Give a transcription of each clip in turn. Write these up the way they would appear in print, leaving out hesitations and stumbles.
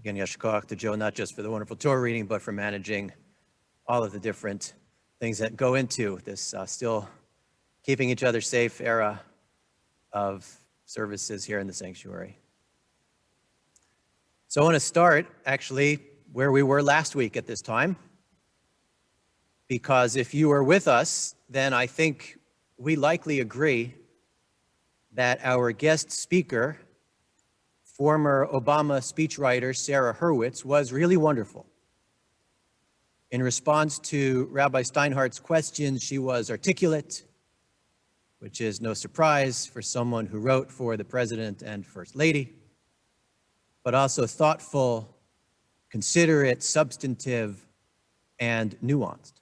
Again, yashar koach to Joe, not just for the wonderful Torah reading, but for managing all of the different things that go into this still keeping each other safe era of services here in the sanctuary. So I want to start actually where we were last week at this time, because if you were with us, then I think we likely agree that our guest speaker, former Obama speechwriter Sarah Hurwitz, was really wonderful. In response to Rabbi Steinhardt's questions, she was articulate, which is no surprise for someone who wrote for the President and First Lady, but also thoughtful, considerate, substantive, and nuanced.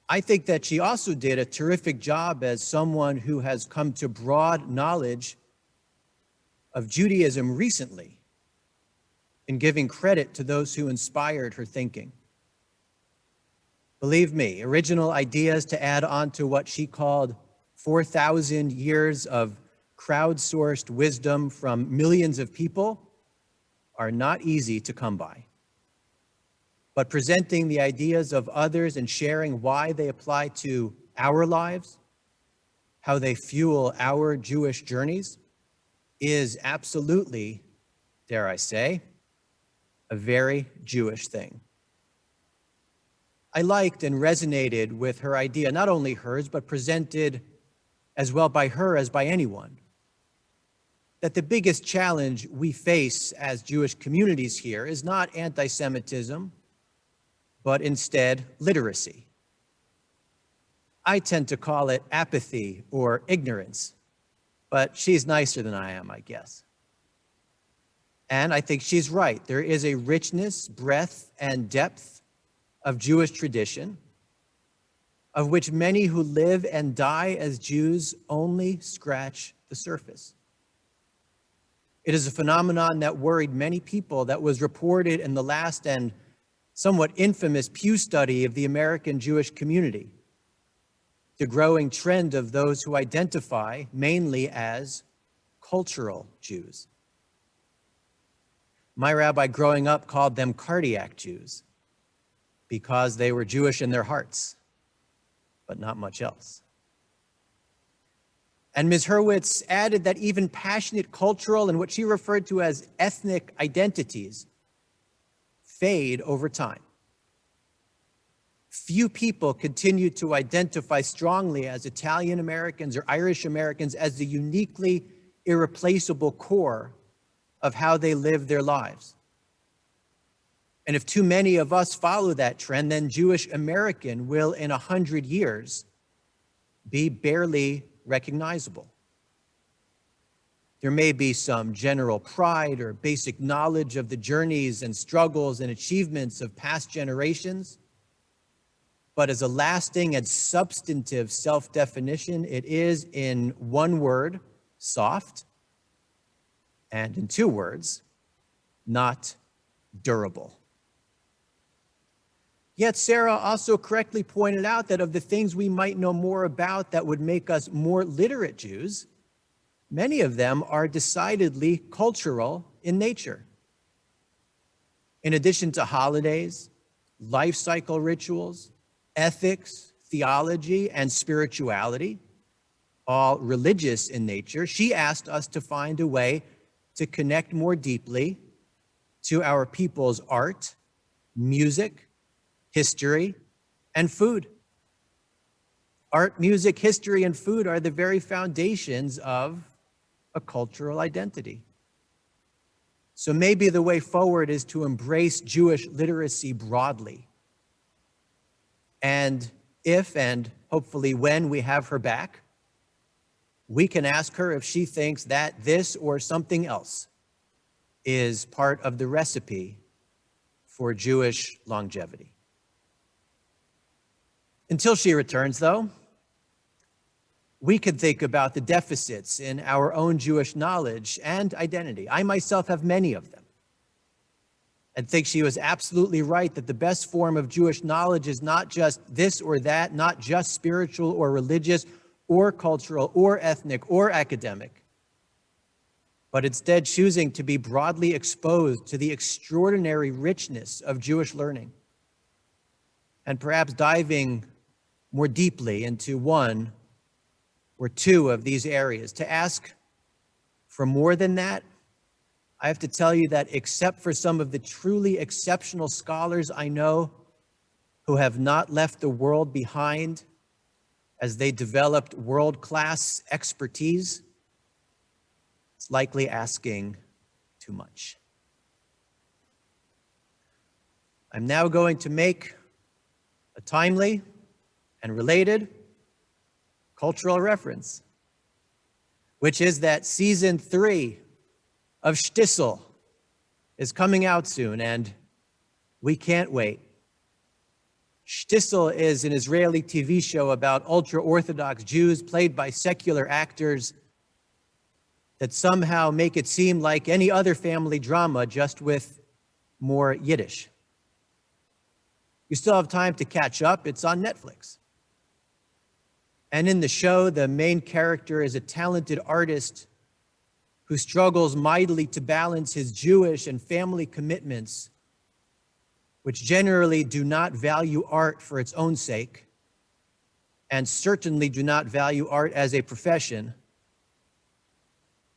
I think that she also did a terrific job as someone who has come to broad knowledge of Judaism recently in giving credit to those who inspired her thinking. Believe me, original ideas to add on to what she called 4,000 years of crowdsourced wisdom from millions of people are not easy to come by. But presenting the ideas of others and sharing why they apply to our lives, how they fuel our Jewish journeys, is absolutely, dare I say, a very Jewish thing. I liked and resonated with her idea, not only hers, but presented as well by her as by anyone, that the biggest challenge we face as Jewish communities here is not anti-Semitism, but instead literacy. I tend to call it apathy or ignorance, but she's nicer than I am, I guess. And I think she's right. There is a richness, breadth, and depth of Jewish tradition, of which many who live and die as Jews only scratch the surface. It is a phenomenon that worried many people that was reported in the last and somewhat infamous Pew study of the American Jewish community, the growing trend of those who identify mainly as cultural Jews. My rabbi growing up called them cardiac Jews because they were Jewish in their hearts, but not much else. And Ms. Hurwitz added that even passionate cultural and what she referred to as ethnic identities fade over time. Few people continue to identify strongly as Italian Americans or Irish Americans as the uniquely irreplaceable core of how they live their lives. And if too many of us follow that trend, then Jewish American will in 100 years be barely recognizable. There may be some general pride or basic knowledge of the journeys and struggles and achievements of past generations, but as a lasting and substantive self-definition, it is in one word, soft, and in two words, not durable. Yet Sarah also correctly pointed out that of the things we might know more about that would make us more literate Jews, many of them are decidedly cultural in nature. In addition to holidays, life cycle rituals, ethics, theology, and spirituality, all religious in nature, she asked us to find a way to connect more deeply to our people's art, music, history, and food. Art, music, history, and food are the very foundations of a cultural identity. So maybe the way forward is to embrace Jewish literacy broadly. And if and hopefully when we have her back, we can ask her if she thinks that this or something else is part of the recipe for Jewish longevity. Until she returns, though, we could think about the deficits in our own Jewish knowledge and identity. I myself have many of them, and think she was absolutely right that the best form of Jewish knowledge is not just this or that, not just spiritual or religious or cultural or ethnic or academic, but instead choosing to be broadly exposed to the extraordinary richness of Jewish learning, and perhaps diving more deeply into one or two of these areas. To ask for more than that, I have to tell you that except for some of the truly exceptional scholars I know who have not left the world behind as they developed world-class expertise, it's likely asking too much. I'm now going to make a timely and related cultural reference, which is that season 3 of Shtisel is coming out soon, and we can't wait. Shtisel is an Israeli TV show about ultra-Orthodox Jews played by secular actors that somehow make it seem like any other family drama, just with more Yiddish. You still have time to catch up. It's on Netflix. And in the show, the main character is a talented artist who struggles mightily to balance his Jewish and family commitments, which generally do not value art for its own sake, and certainly do not value art as a profession,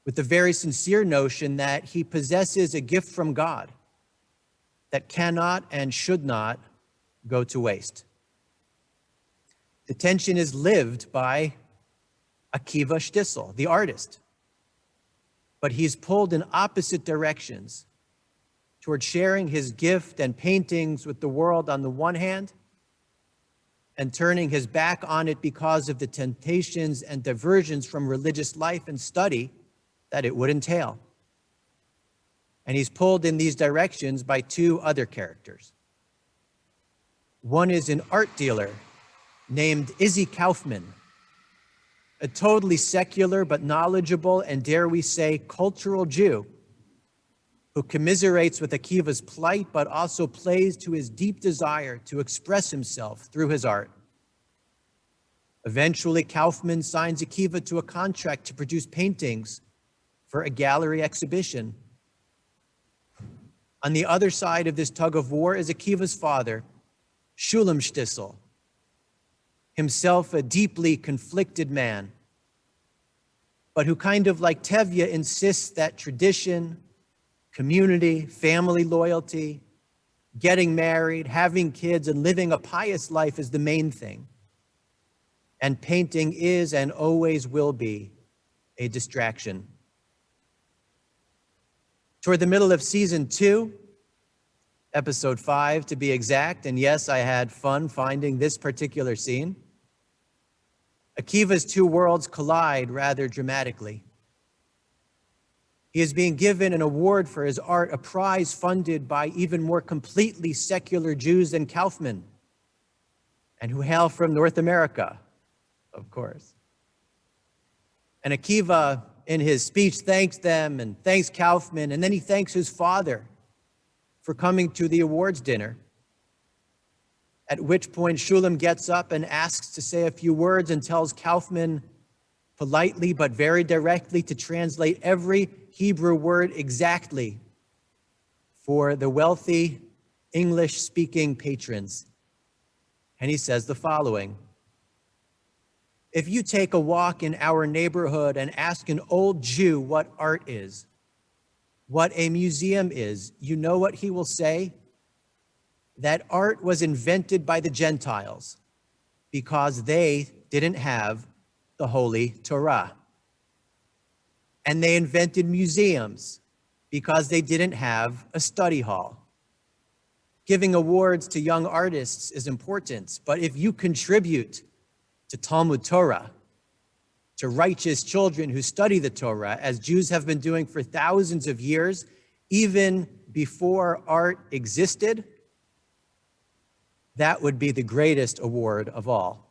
with the very sincere notion that he possesses a gift from God that cannot and should not go to waste. The tension is lived by Akiva Shtisel, the artist, but he's pulled in opposite directions toward sharing his gift and paintings with the world on the one hand, and turning his back on it because of the temptations and diversions from religious life and study that it would entail. And he's pulled in these directions by two other characters. One is an art dealer named Izzy Kaufman, a totally secular but knowledgeable and, dare we say, cultural Jew who commiserates with Akiva's plight but also plays to his deep desire to express himself through his art. Eventually, Kaufman signs Akiva to a contract to produce paintings for a gallery exhibition. On the other side of this tug of war is Akiva's father, Shulam Shtisel, himself a deeply conflicted man, but who, kind of like Tevye, insists that tradition, community, family loyalty, getting married, having kids, and living a pious life is the main thing. And painting is and always will be a distraction. Toward the middle of season 2, episode 5 to be exact, and yes, I had fun finding this particular scene, Akiva's two worlds collide rather dramatically. He is being given an award for his art, a prize funded by even more completely secular Jews than Kaufman, and who hail from North America, of course. And Akiva, in his speech, thanks them and thanks Kaufman, and then he thanks his father for coming to the awards dinner, at which point Shulam gets up and asks to say a few words and tells Kaufman politely but very directly to translate every Hebrew word exactly for the wealthy English-speaking patrons. And he says the following: if you take a walk in our neighborhood and ask an old Jew what art is, what a museum is, you know what he will say? That art was invented by the Gentiles because they didn't have the Holy Torah. And they invented museums because they didn't have a study hall. Giving awards to young artists is important, but if you contribute to Talmud Torah, to righteous children who study the Torah, as Jews have been doing for thousands of years, even before art existed, that would be the greatest award of all.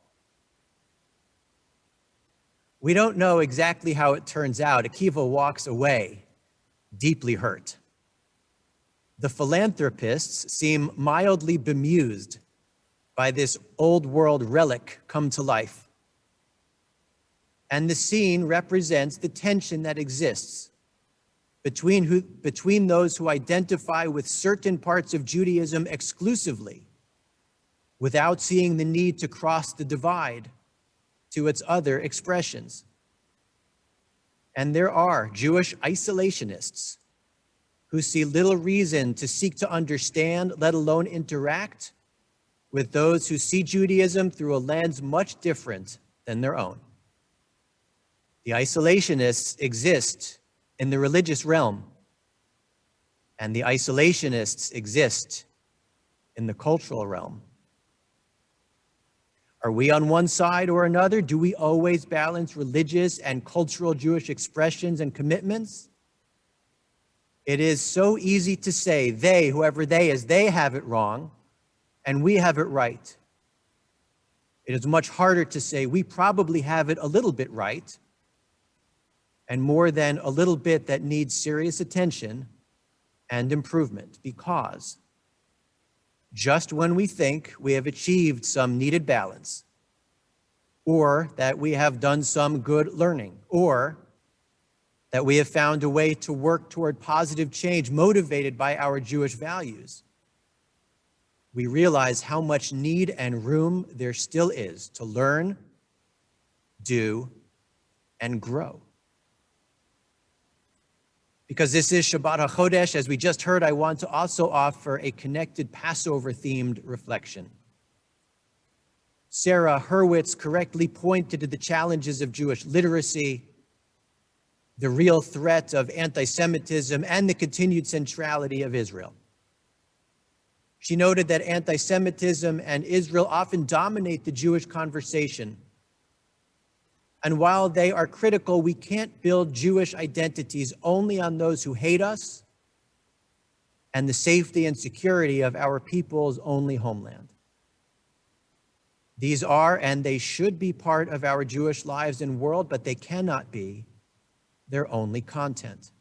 We don't know exactly how it turns out. Akiva walks away deeply hurt. The philanthropists seem mildly bemused by this old world relic come to life. And the scene represents the tension that exists between those who identify with certain parts of Judaism exclusively, without seeing the need to cross the divide to its other expressions. And there are Jewish isolationists who see little reason to seek to understand, let alone interact, with those who see Judaism through a lens much different than their own. The isolationists exist in the religious realm, and the isolationists exist in the cultural realm. Are we on one side or another? Do we always balance religious and cultural Jewish expressions and commitments? It is so easy to say they, whoever they is, they have it wrong, and we have it right. It is much harder to say we probably have it a little bit right, and more than a little bit that needs serious attention and improvement, because just when we think we have achieved some needed balance, or that we have done some good learning, or that we have found a way to work toward positive change motivated by our Jewish values, we realize how much need and room there still is to learn, do, and grow. Because this is Shabbat HaChodesh, as we just heard, I want to also offer a connected Passover-themed reflection. Sarah Hurwitz correctly pointed to the challenges of Jewish literacy, the real threat of anti-Semitism, and the continued centrality of Israel. She noted that anti-Semitism and Israel often dominate the Jewish conversation. And while they are critical, we can't build Jewish identities only on those who hate us and the safety and security of our people's only homeland. These are and they should be part of our Jewish lives and world, but they cannot be their only content.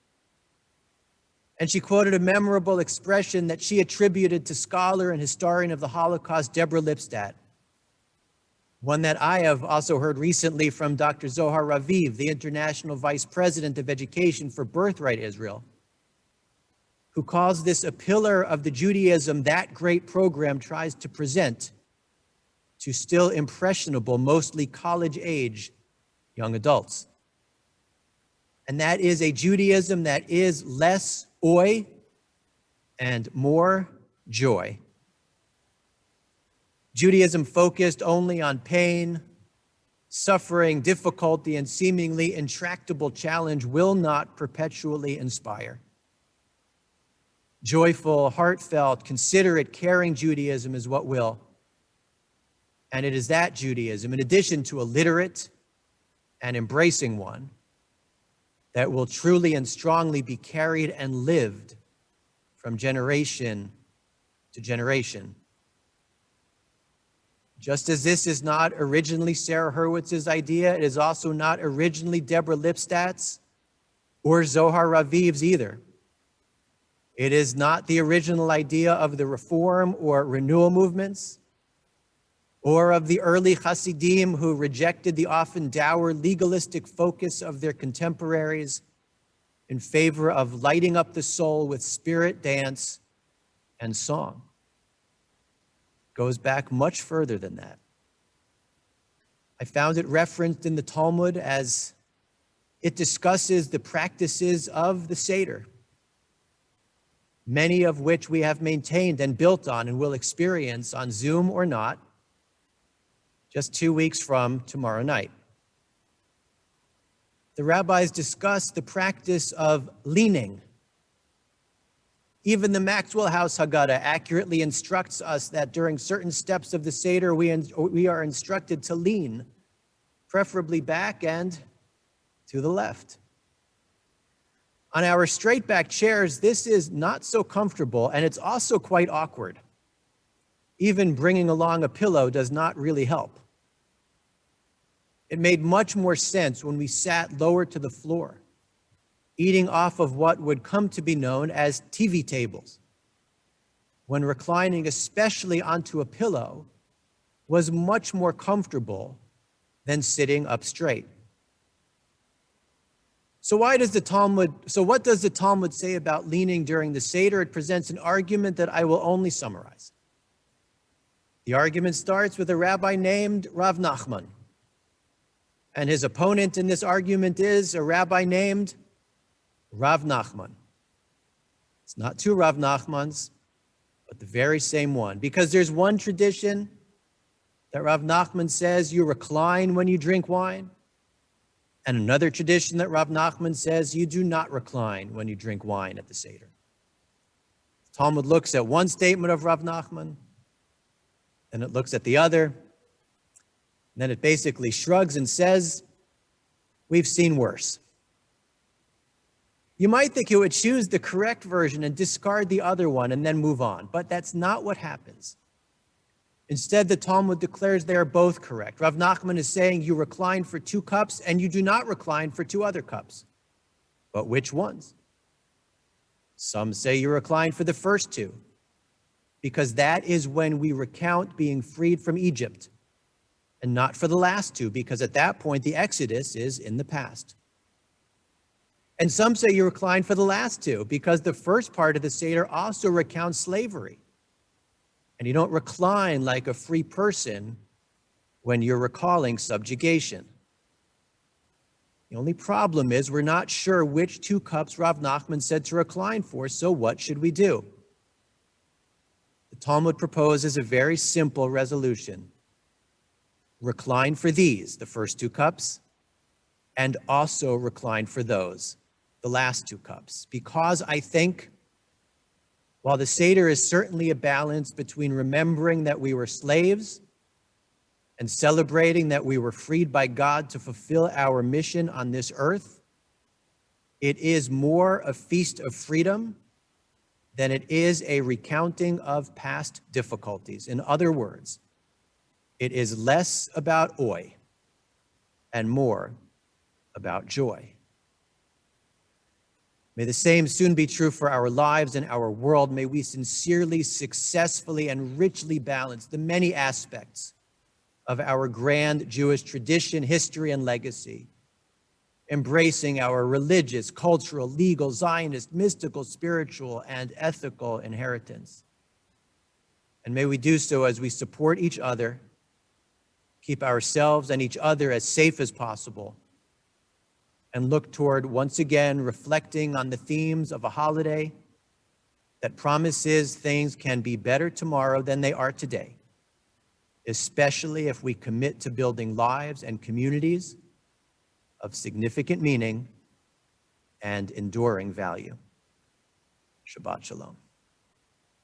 And she quoted a memorable expression that she attributed to scholar and historian of the Holocaust, Deborah Lipstadt. One that I have also heard recently from Dr. Zohar Raviv, the International Vice President of Education for Birthright Israel, who calls this a pillar of the Judaism that great program tries to present to still impressionable, mostly college-age young adults. And that is a Judaism that is less oi and more joy. Judaism focused only on pain, suffering, difficulty, and seemingly intractable challenge will not perpetually inspire. Joyful, heartfelt, considerate, caring Judaism is what will. And it is that Judaism, in addition to a literate and embracing one, that will truly and strongly be carried and lived from generation to generation. Just as this is not originally Sarah Hurwitz's idea, it is also not originally Deborah Lipstadt's or Zohar Raviv's either. It is not the original idea of the Reform or Renewal movements, or of the early Hasidim who rejected the often dour legalistic focus of their contemporaries in favor of lighting up the soul with spirit, dance, and song. It goes back much further than that. I found it referenced in the Talmud as it discusses the practices of the Seder, many of which we have maintained and built on and will experience on Zoom or not, just 2 weeks from tomorrow night. The rabbis discuss the practice of leaning. Even the Maxwell House Haggadah accurately instructs us that during certain steps of the Seder, we are instructed to lean, preferably back and to the left. On our straight back chairs, this is not so comfortable, and it's also quite awkward. Even bringing along a pillow does not really help. It made much more sense when we sat lower to the floor, eating off of what would come to be known as TV tables. When reclining, especially onto a pillow, was much more comfortable than sitting up straight. So what does the Talmud say about leaning during the Seder? It presents an argument that I will only summarize. The argument starts with a rabbi named Rav Nachman. And his opponent in this argument is a rabbi named Rav Nachman. It's not two Rav Nachmans, but the very same one. Because there's one tradition that Rav Nachman says you recline when you drink wine, and another tradition that Rav Nachman says you do not recline when you drink wine at the Seder. The Talmud looks at one statement of Rav Nachman, and it looks at the other, and then it basically shrugs and says, we've seen worse. You might think it would choose the correct version and discard the other one and then move on, but that's not what happens. Instead, the Talmud declares they are both correct. Rav Nachman is saying you recline for 2 cups and you do not recline for 2 other cups. But which ones? Some say you recline for the first 2, because that is when we recount being freed from Egypt, and not for the last 2, because at that point the Exodus is in the past. And some say you recline for the last 2, because the first part of the Seder also recounts slavery. And you don't recline like a free person when you're recalling subjugation. The only problem is we're not sure which 2 cups Rav Nachman said to recline for, so what should we do? The Talmud proposes a very simple resolution. Recline for these, the first 2 cups, and also recline for those, the last 2 cups. Because I think, while the Seder is certainly a balance between remembering that we were slaves and celebrating that we were freed by God to fulfill our mission on this earth, it is more a feast of freedom than it is a recounting of past difficulties. In other words, it is less about oi and more about joy. May the same soon be true for our lives and our world. May we sincerely, successfully, and richly balance the many aspects of our grand Jewish tradition, history, and legacy, embracing our religious, cultural, legal, Zionist, mystical, spiritual, and ethical inheritance. And may we do so as we support each other, keep ourselves and each other as safe as possible, and look toward, once again, reflecting on the themes of a holiday that promises things can be better tomorrow than they are today, especially if we commit to building lives and communities of significant meaning and enduring value. Shabbat Shalom.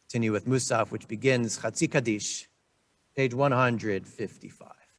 Continue with Musaf, which begins Chatzi Kaddish, page 155.